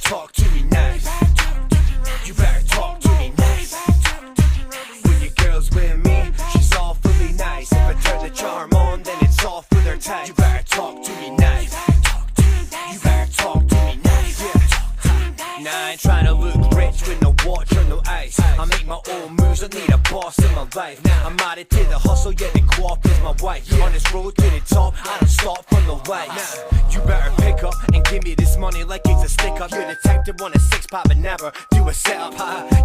talk to me nice. You better talk to me nice. When your girl's with me, she's awfully nice. If I turn the charm on, then it's off with her type. You better talk to me nice. You better talk to me nice. Nah, I ain't trying to look rich with no watch or no ice. I make my own moves, I need a boss in my life. I'm added to the hustle, yeah, the co-op is my wife. On this road to the top, I don't stop for no lights. You better pick up and give me this money like it's a stick up. You're the type to want a six-pack but never do a setup.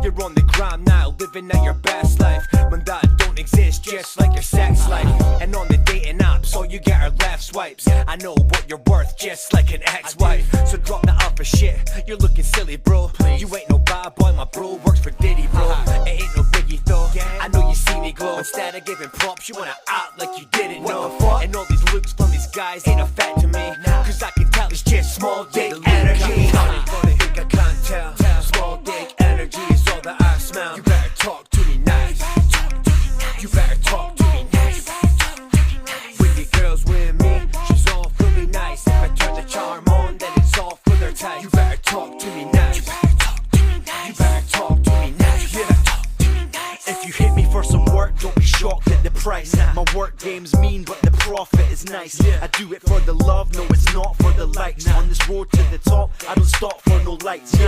You're on the grind now, living out your best life. When that don't exist, just like your sex life. And on the dating apps, all you get are left swipes. I know what you're worth, just like an ex-wife. So drop the alpha shit, you're looking silly, bro. You ain't no bad boy, my bro works for Diddy, bro. It ain't no biggie though, I know you see me glow. Instead of giving props, you wanna act like you didn't know. And all these looks from these guys ain't a fact to me, cause I can tell it's just small dick energy. Funny, think I can't tell. Small dick energy is all that I smell. You better talk to me nice. You better talk to me nice. When your girl's with me, she's all fully nice. If I turn the charm on, then it's off with her type. You better talk to me nice. You better talk to me nice. If you hit me for some work, don't be shocked at the price. My work game's mean, but the profit is nice. I do it for the love, no, it's not for the likes. On this road to the top, I don't stop for no lights.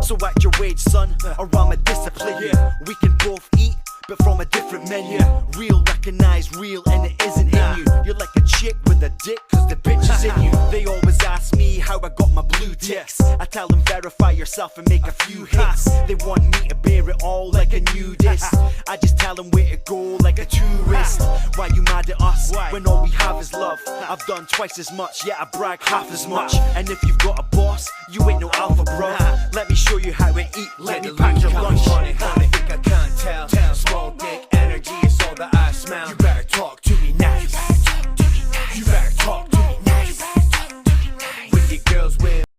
So at your wage, son, or I'm a discipline. We can both eat, but from a different menu. Real recognize real, and it isn't in you. You're like a chick with a dick, cause the bitch is in you. They always ask me how I got my blue ticks. I tell them verify yourself and make a few hits. They want me to bear it all like a nudist. I just tell them where to go like a tourist. Why you mad at us when all we have is love? I've done twice as much, yet I brag half as much. And if you've got a boss, you ain't no alpha, bro. Let me show you how to eat, let me pack your lunch. Funny, think I can't tell. Small dick energy is all that I smell.